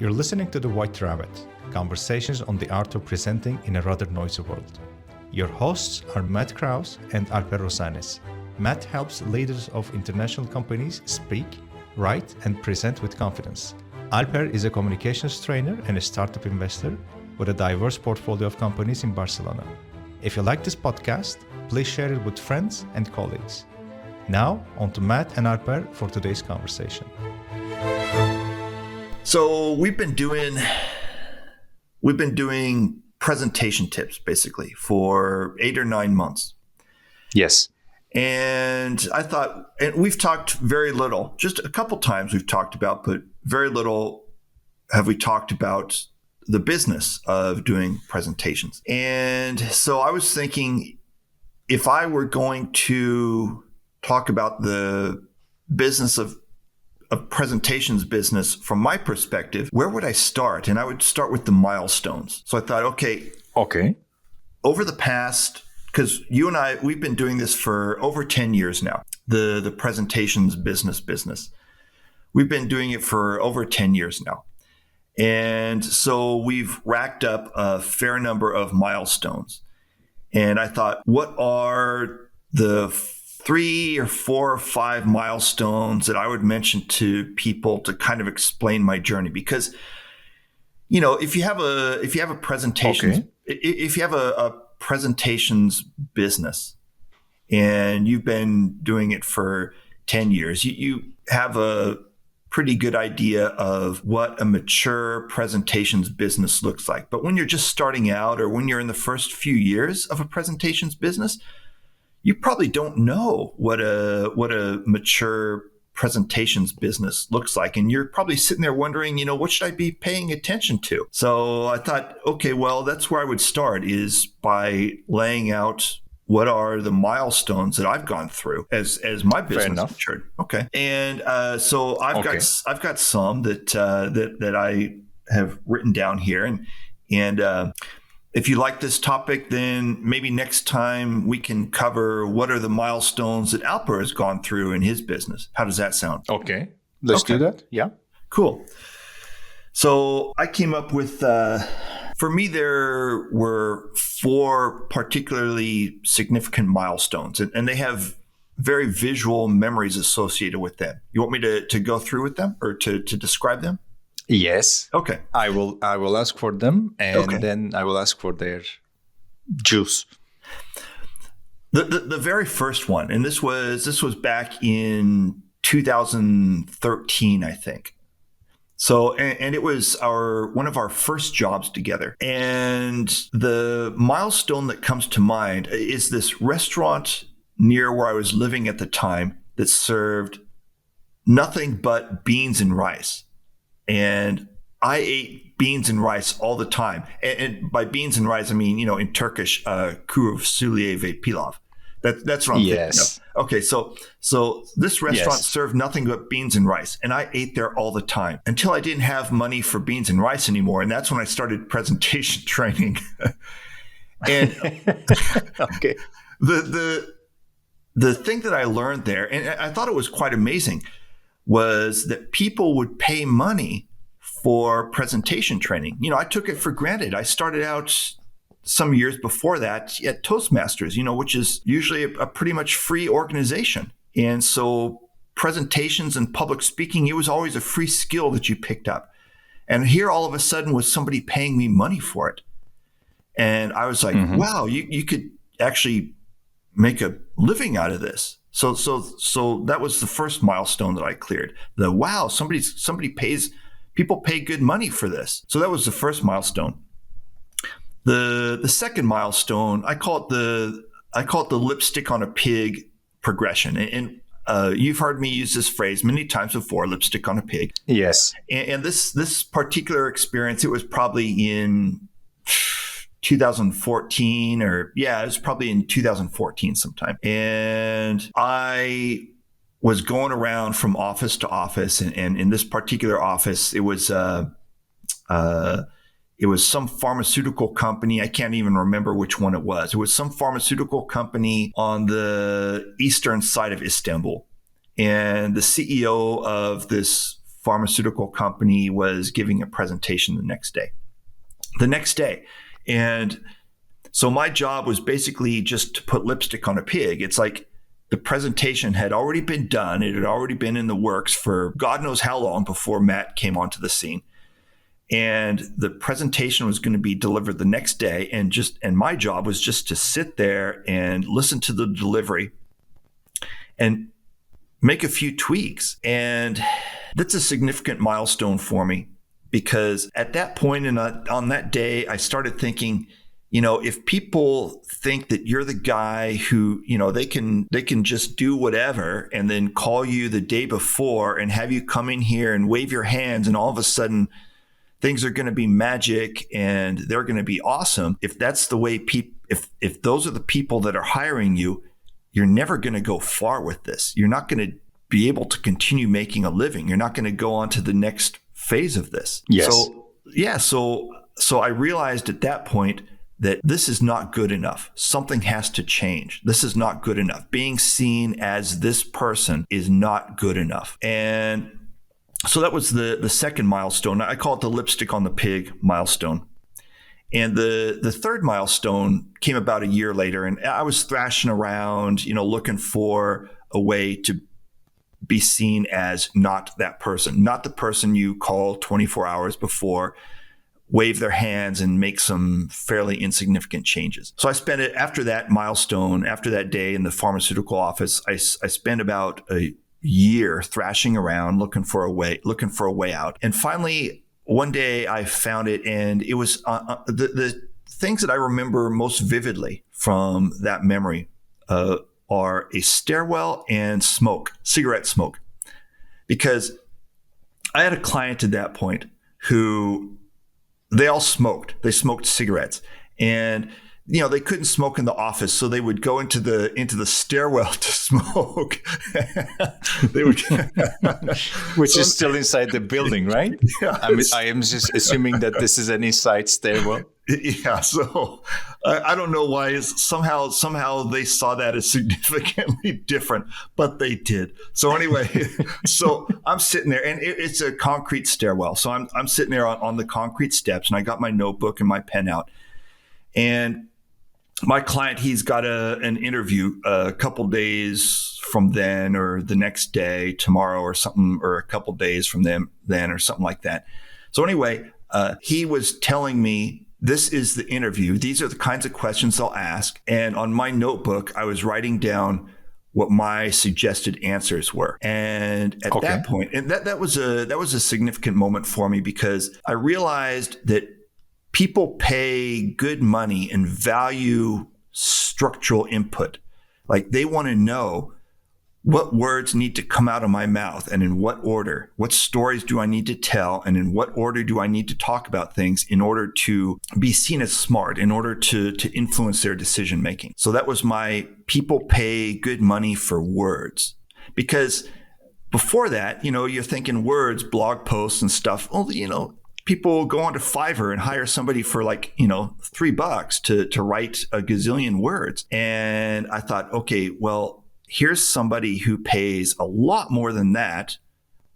You're listening to The White Rabbit, conversations on the art of presenting in a rather noisy world. Your hosts are Matt Krause and Alper Rozanes. Matt helps leaders of international companies speak, write, and present with confidence. Alper is a communications trainer and a startup investor with a diverse portfolio of companies in Barcelona. If you like this podcast, please share it with friends and colleagues. Now, on to Matt and Alper for today's conversation. So we've been doing presentation tips basically for 8 or 9 months. Yes. And I thought, and we've talked very little, just a couple times we've talked about, but very little have we talked about the business of doing presentations. And so I was thinking, if I were going to talk about the business of presentations business from my perspective, where would I start? And I would start with the milestones. So I thought, okay. Over the past, because you and I, we've been doing this for over 10 years now, the presentations business. We've been doing it for over 10 years now. And so we've racked up a fair number of milestones. And I thought, what are the 3 or 4 or 5 milestones that I would mention to people to kind of explain my journey? Because, you know, if you have a presentation, if you have a presentations business and you've been doing it for 10 years, you have a pretty good idea of what a mature presentations business looks like. But when you're just starting out, or when you're in the first few years of a presentations business, you probably don't know what a mature presentations business looks like. And you're probably sitting there wondering, you know, what should I be paying attention to? So I thought, okay, well, that's where I would start, is by laying out what are the milestones that I've gone through as my business matured. Okay. And so I've got some that I have written down here. And if you like this topic, then maybe next time we can cover what are the milestones that Alper has gone through in his business. How does that sound? Okay. Let's do that. Yeah. Cool. So I came up with, for me, there were 4 particularly significant milestones, and they have very visual memories associated with them. You want me to go through with them, or to describe them? Yes. Okay. I will ask for them, and then I will ask for their juice. The very first one, and this was back in 2013, I think. So, and it was one of our first jobs together. And the milestone that comes to mind is this restaurant near where I was living at the time that served nothing but beans and rice. And I ate beans and rice all the time. And by beans and rice, I mean, you know, in Turkish, kuru fasulye ve pilav. That's what I'm thinking of. Okay, so this restaurant served nothing but beans and rice, and I ate there all the time until I didn't have money for beans and rice anymore, and that's when I started presentation training. And okay, the thing that I learned there, and I thought it was quite amazing, was that people would pay money for presentation training. You know, I took it for granted. I started out some years before that at Toastmasters, you know, which is usually a pretty much free organization. And so presentations and public speaking, it was always a free skill that you picked up. And here all of a sudden was somebody paying me money for it. And I was like, wow, you could actually make a living out of this. So that was the first milestone that I cleared. People pay good money for this. So that was the first milestone. The second milestone, I call it the lipstick on a pig progression. And you've heard me use this phrase many times before, lipstick on a pig. Yes. And this particular experience, it was probably in 2014, it was probably in 2014 sometime. And I was going around from office to office, and in this particular office, it was some pharmaceutical company. I can't even remember which one it was. It was some pharmaceutical company on the eastern side of Istanbul. And the CEO of this pharmaceutical company was giving a presentation the next day. And so my job was basically just to put lipstick on a pig. It's like the presentation had already been done. It had already been in the works for God knows how long before Matt came onto the scene. And the presentation was going to be delivered the next day. And my job was just to sit there and listen to the delivery and make a few tweaks. And that's a significant milestone for me, because at that point on that day, I started thinking, if people think that you're the guy who, they can just do whatever and then call you the day before and have you come in here and wave your hands and all of a sudden things are going to be magic and they're going to be awesome. If that's the way if those are the people that are hiring you, you're never going to go far with this. You're not going to be able to continue making a living. You're not going to go on to the next phase of this. Yes. So I realized at that point that this is not good enough. Something has to change. This is not good enough. Being seen as this person is not good enough. And so that was the second milestone. I call it the lipstick on the pig milestone. And the third milestone came about a year later. And I was thrashing around, looking for a way to be seen as not that person, not the person you call 24 hours before, wave their hands and make some fairly insignificant changes. So I spent it after that milestone, after that day in the pharmaceutical office, I spent about a year thrashing around, looking for a way out. And finally, one day I found it, and it was the things that I remember most vividly from that memory are a stairwell and cigarette smoke. Because I had a client at that point who they all smoked. They smoked cigarettes, and they couldn't smoke in the office, so they would go into the stairwell to smoke. They would, which is still inside the building, right? Yeah, I am just assuming that this is an inside stairwell. Yeah. So I don't know why. Somehow they saw that as significantly different, but they did. So anyway, so I'm sitting there, and it's a concrete stairwell. So I'm sitting there on the concrete steps, and I got my notebook and my pen out, and my client, he's got an interview a couple days from then, or the next day, tomorrow or something, or a couple days from then or something like that. So anyway, he was telling me, this is the interview. These are the kinds of questions they'll ask. And on my notebook, I was writing down what my suggested answers were. And at that point, and that was a significant moment for me, because I realized that people pay good money and value structural input. Like, they want to know what words need to come out of my mouth and in what order. What stories do I need to tell, and in what order do I need to talk about things in order to be seen as smart, in order to influence their decision making. So that was my people pay good money for words. Because before that, you're thinking words, blog posts and stuff. People go onto Fiverr and hire somebody for $3 to write a gazillion words. And I thought, okay, well, here's somebody who pays a lot more than that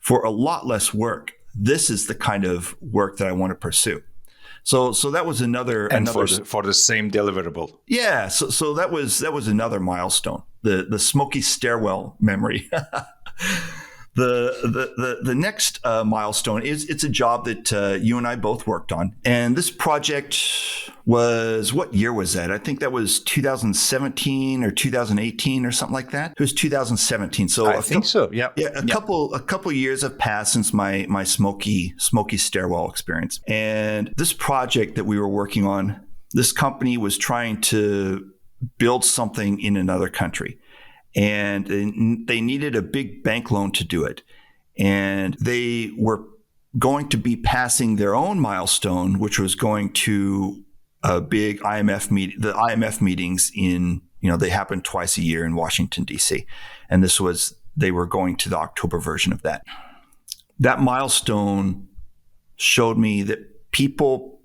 for a lot less work. This is the kind of work that I want to pursue. So that was another for the same deliverable. Yeah. So that was another milestone. The smoky stairwell memory. The next milestone is, it's a job that you and I both worked on. And this project was, what year was that? I think that was 2017 or 2018 or something like that. It was 2017. So I think so. Yeah. Yeah. A couple years have passed since my smoky stairwell experience. And this project that we were working on, this company was trying to build something in another country. And they needed a big bank loan to do it. And they were going to be passing their own milestone, which was going to a big IMF meeting. The IMF meetings they happen twice a year in Washington, D.C. And they were going to the October version of that. That milestone showed me that people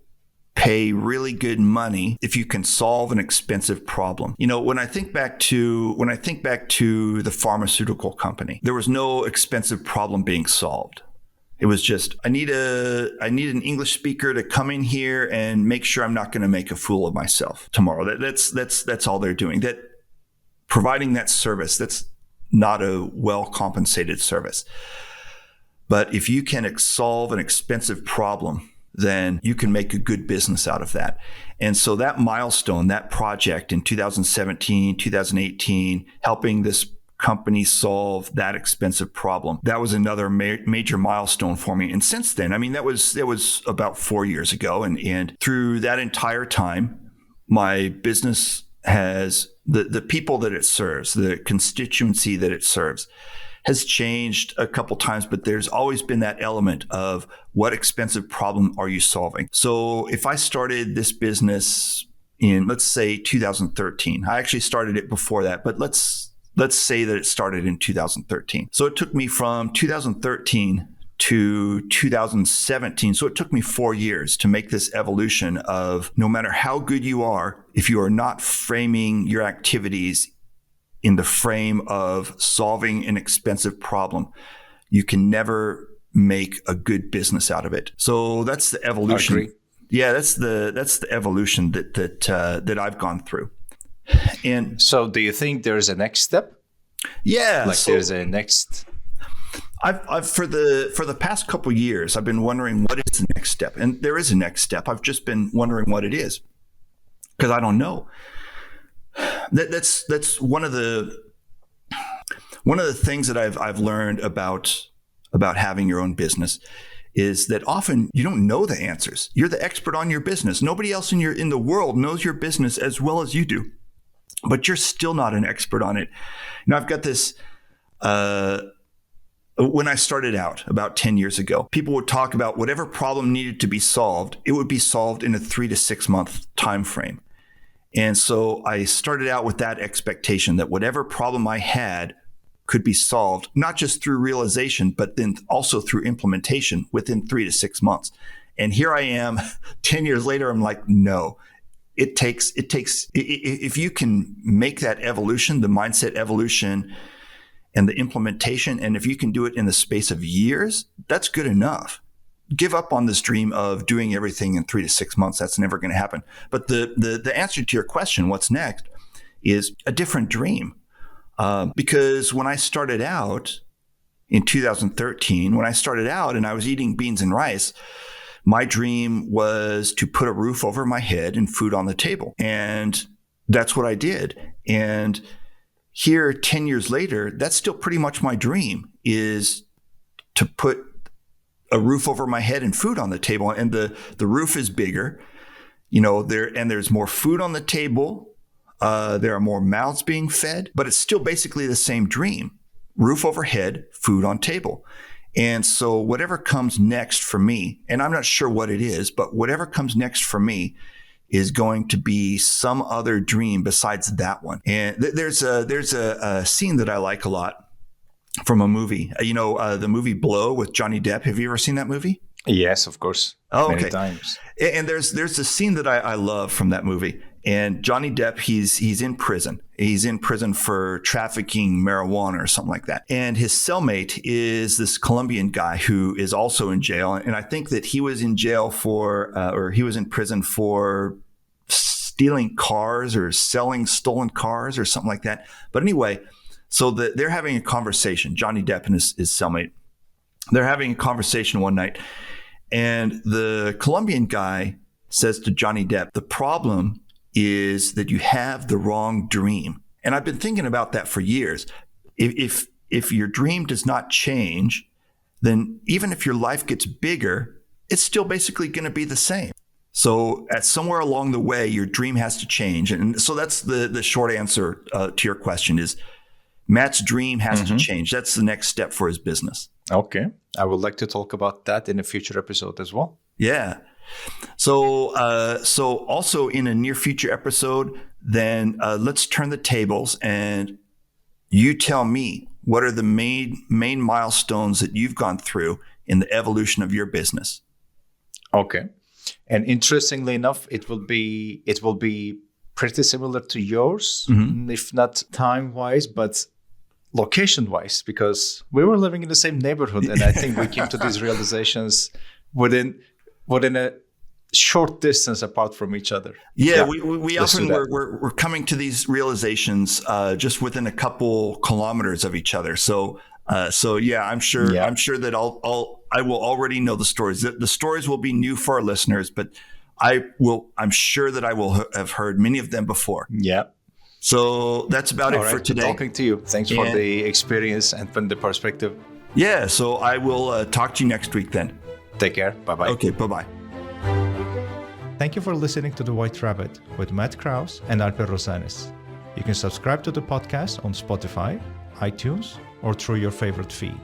pay really good money if you can solve an expensive problem. When I think back to the pharmaceutical company, there was no expensive problem being solved. It was just, I need an English speaker to come in here and make sure I'm not going to make a fool of myself tomorrow. That's all they're doing. That providing that service, that's not a well compensated service. But if you can solve an expensive problem, then you can make a good business out of that. And so that milestone, that project in 2017, 2018, helping this company solve that expensive problem, that was another major milestone for me. And since then, I mean, that was about 4 years ago. And through that entire time, my business has the people that it serves, the constituency that it serves, has changed a couple times, but there's always been that element of what expensive problem are you solving? So if I started this business in, let's say, 2013, I actually started it before that, but let's say that it started in 2013. So it took me from 2013 to 2017. So it took me 4 years to make this evolution of no matter how good you are, if you are not framing your activities in the frame of solving an expensive problem, you can never make a good business out of it. So that's the evolution. I agree. Yeah, that's the evolution that I've gone through. And so, do you think there's a next step? Yeah, there's a next. I've for the past couple of years, I've been wondering what is the next step, and there is a next step. I've just been wondering what it is because I don't know. That's one of the things that I've learned about having your own business is that often you don't know the answers. You're the expert on your business. Nobody else in the world knows your business as well as you do, but you're still not an expert on it. Now I've got this. When I started out about 10 years ago, people would talk about whatever problem needed to be solved. It would be solved in a 3 to 6 month time frame. And so I started out with that expectation that whatever problem I had could be solved, not just through realization, but then also through implementation within 3 to 6 months. And here I am 10 years later, I'm like, no, it takes, if you can make that evolution, the mindset evolution and the implementation, and if you can do it in the space of years, that's good enough. Give up on this dream of doing everything in 3 to 6 months. That's never going to happen. But the answer to your question, what's next, is a different dream. Because when I started out in 2013, when I started out and I was eating beans and rice, my dream was to put a roof over my head and food on the table. And that's what I did. And here, 10 years later, that's still pretty much my dream, is to put a roof over my head and food on the table. And the roof is bigger, there's more food on the table. There are more mouths being fed, but it's still basically the same dream: roof overhead, food on table. And so whatever comes next for me, and I'm not sure what it is, but whatever comes next for me is going to be some other dream besides that one. And there's a scene that I like a lot from a movie. The movie Blow with Johnny Depp. Have you ever seen that movie? Yes, of course. Oh, okay. Many times. And there's a scene that I love from that movie. And Johnny Depp, he's in prison. He's in prison for trafficking marijuana or something like that. And his cellmate is this Colombian guy who is also in jail. And I think that he was in jail or he was in prison for stealing cars or selling stolen cars or something like that. But anyway, so they're having a conversation, Johnny Depp and his cellmate. They're having a conversation one night. And the Colombian guy says to Johnny Depp, the problem is that you have the wrong dream. And I've been thinking about that for years. If your dream does not change, then even if your life gets bigger, it's still basically going to be the same. So at somewhere along the way, your dream has to change. And so that's the short answer to your question is Matt's dream has to change. That's the next step for his business. Okay. I would like to talk about that in a future episode as well. Yeah. So also in a near future episode, then let's turn the tables and you tell me what are the main milestones that you've gone through in the evolution of your business. Okay. And interestingly enough, it will be pretty similar to yours, if not time-wise, but location-wise, because we were living in the same neighborhood, and I think we came to these realizations within a short distance apart from each other. Yeah, we often we're coming to these realizations just within a couple kilometers of each other. So yeah, I'm sure that I will already know the stories. The stories will be new for our listeners, but I'm sure that I will have heard many of them before. Yeah. So that's about it for today. Talking to you. Thanks for the experience and from the perspective. Yeah. So I will talk to you next week then. Take care. Bye-bye. Okay. Bye-bye. Thank you for listening to The White Rabbit with Matt Krause and Alper Rozanes. You can subscribe to the podcast on Spotify, iTunes, or through your favorite feed.